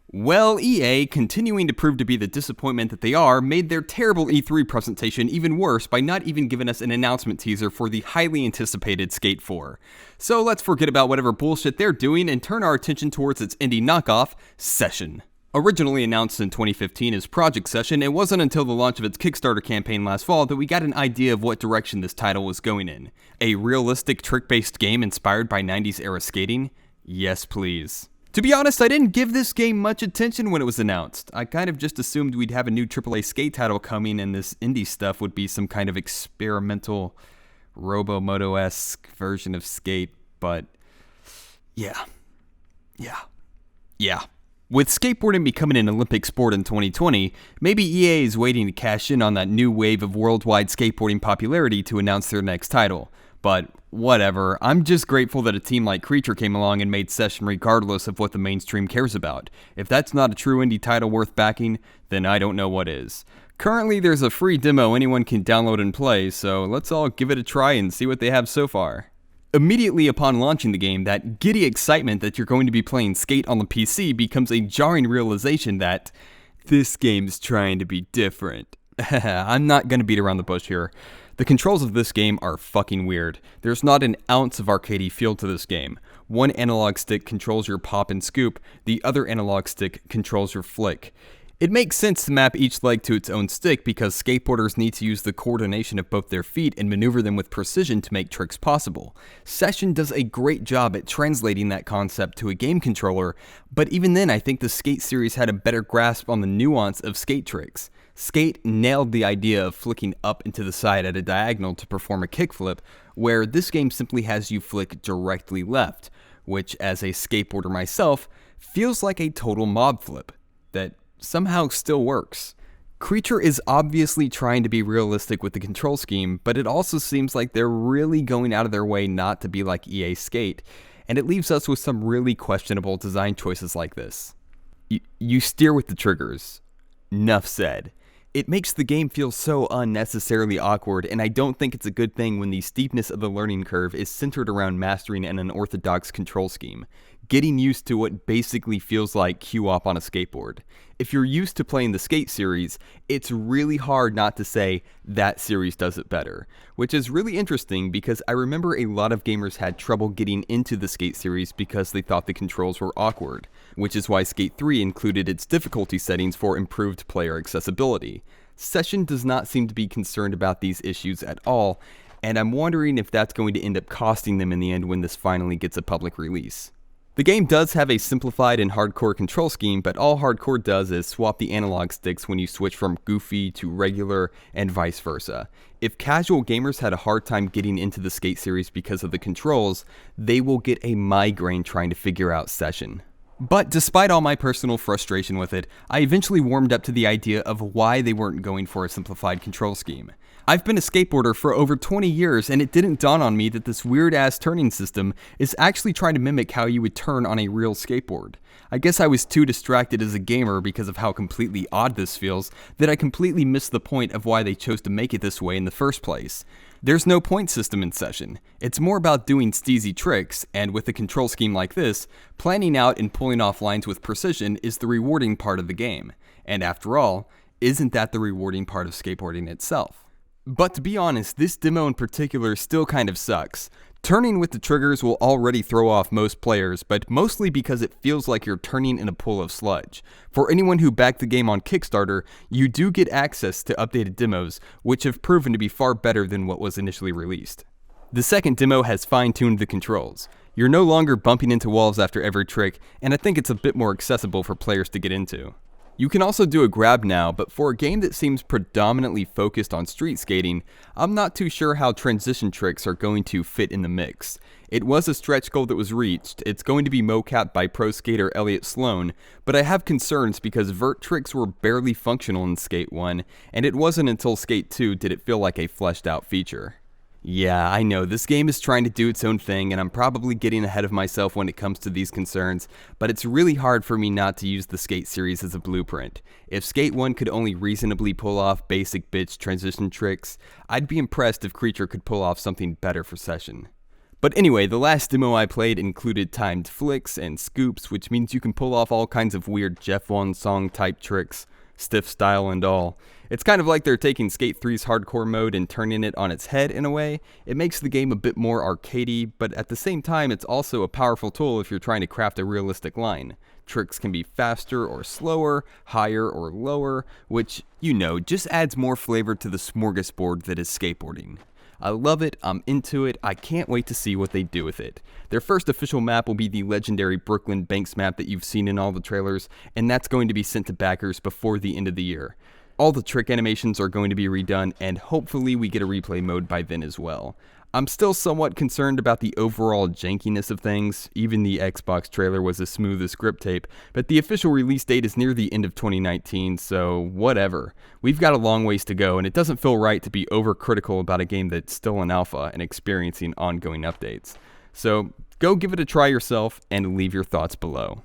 Well, EA, continuing to prove to be the disappointment that they are, made their terrible E3 presentation even worse by not even giving us an announcement teaser for the highly anticipated Skate 4. So let's forget about whatever bullshit they're doing and turn our attention towards its indie knockoff, Session. Originally announced in 2015 as Project Session, it wasn't until the launch of its Kickstarter campaign last fall that we got an idea of what direction this title was going in. A realistic trick-based game inspired by 90s era skating? Yes, please. To be honest, I didn't give this game much attention when it was announced. I kind of just assumed we'd have a new AAA skate title coming and this indie stuff would be some kind of experimental Robomoto-esque version of Skate, but yeah. With skateboarding becoming an Olympic sport in 2020, maybe EA is waiting to cash in on that new wave of worldwide skateboarding popularity to announce their next title. But whatever, I'm just grateful that a team like Creature came along and made Session regardless of what the mainstream cares about. If that's not a true indie title worth backing, then I don't know what is. Currently, there's a free demo anyone can download and play, so let's all give it a try and see what they have so far. Immediately upon launching the game, that giddy excitement that you're going to be playing Skate on the PC becomes a jarring realization that this game's trying to be different. I'm not going to beat around the bush here. The controls of this game are fucking weird. There's not an ounce of arcadey feel to this game. One analog stick controls your pop and scoop, the other analog stick controls your flick. It makes sense to map each leg to its own stick because skateboarders need to use the coordination of both their feet and maneuver them with precision to make tricks possible. Session does a great job at translating that concept to a game controller, but even then I think the Skate series had a better grasp on the nuance of skate tricks. Skate nailed the idea of flicking up and to the side at a diagonal to perform a kickflip, where this game simply has you flick directly left, which as a skateboarder myself, feels like a total mob flip that somehow still works. Creature is obviously trying to be realistic with the control scheme, but it also seems like they're really going out of their way not to be like EA Skate, and it leaves us with some really questionable design choices like this. You steer with the triggers. Nuff said. It makes the game feel so unnecessarily awkward, and I don't think it's a good thing when the steepness of the learning curve is centered around mastering an unorthodox control scheme, getting used to what basically feels like Q-op on a skateboard. If you're used to playing the Skate series, it's really hard not to say that series does it better, which is really interesting because I remember a lot of gamers had trouble getting into the Skate series because they thought the controls were awkward, which is why Skate 3 included its difficulty settings for improved player accessibility. Session does not seem to be concerned about these issues at all, and I'm wondering if that's going to end up costing them in the end when this finally gets a public release. The game does have a simplified and hardcore control scheme, but all hardcore does is swap the analog sticks when you switch from goofy to regular and vice versa. If casual gamers had a hard time getting into the Skate series because of the controls, they will get a migraine trying to figure out Session. But despite all my personal frustration with it, I eventually warmed up to the idea of why they weren't going for a simplified control scheme. I've been a skateboarder for over 20 years and it didn't dawn on me that this weird-ass turning system is actually trying to mimic how you would turn on a real skateboard. I guess I was too distracted as a gamer because of how completely odd this feels that I completely missed the point of why they chose to make it this way in the first place. There's no point system in Session. It's more about doing steezy tricks, and with a control scheme like this, planning out and pulling off lines with precision is the rewarding part of the game. And after all, isn't that the rewarding part of skateboarding itself? But to be honest, this demo in particular still kind of sucks. Turning with the triggers will already throw off most players, but mostly because it feels like you're turning in a pool of sludge. For anyone who backed the game on Kickstarter, you do get access to updated demos, which have proven to be far better than what was initially released. The second demo has fine-tuned the controls. You're no longer bumping into walls after every trick, and I think it's a bit more accessible for players to get into. You can also do a grab now, but for a game that seems predominantly focused on street skating, I'm not too sure how transition tricks are going to fit in the mix. It was a stretch goal that was reached, it's going to be mocapped by pro skater Elliott Sloan, but I have concerns because vert tricks were barely functional in Skate 1, and it wasn't until Skate 2 did it feel like a fleshed out feature. Yeah, I know, this game is trying to do its own thing, and I'm probably getting ahead of myself when it comes to these concerns, but it's really hard for me not to use the Skate series as a blueprint. If Skate 1 could only reasonably pull off basic bitch transition tricks, I'd be impressed if Creature could pull off something better for Session. But anyway, the last demo I played included timed flicks and scoops, which means you can pull off all kinds of weird Jeff One song type tricks, stiff style and all. It's kind of like they're taking Skate 3's hardcore mode and turning it on its head in a way. It makes the game a bit more arcadey, but at the same time it's also a powerful tool if you're trying to craft a realistic line. Tricks can be faster or slower, higher or lower, which, just adds more flavor to the smorgasbord that is skateboarding. I love it, I'm into it, I can't wait to see what they do with it. Their first official map will be the legendary Brooklyn Banks map that you've seen in all the trailers, and that's going to be sent to backers before the end of the year. All the trick animations are going to be redone, and hopefully we get a replay mode by then as well. I'm still somewhat concerned about the overall jankiness of things. Even the Xbox trailer was as smooth as grip tape, but the official release date is near the end of 2019, so whatever. We've got a long ways to go, and it doesn't feel right to be overcritical about a game that's still in alpha and experiencing ongoing updates. So go give it a try yourself and leave your thoughts below.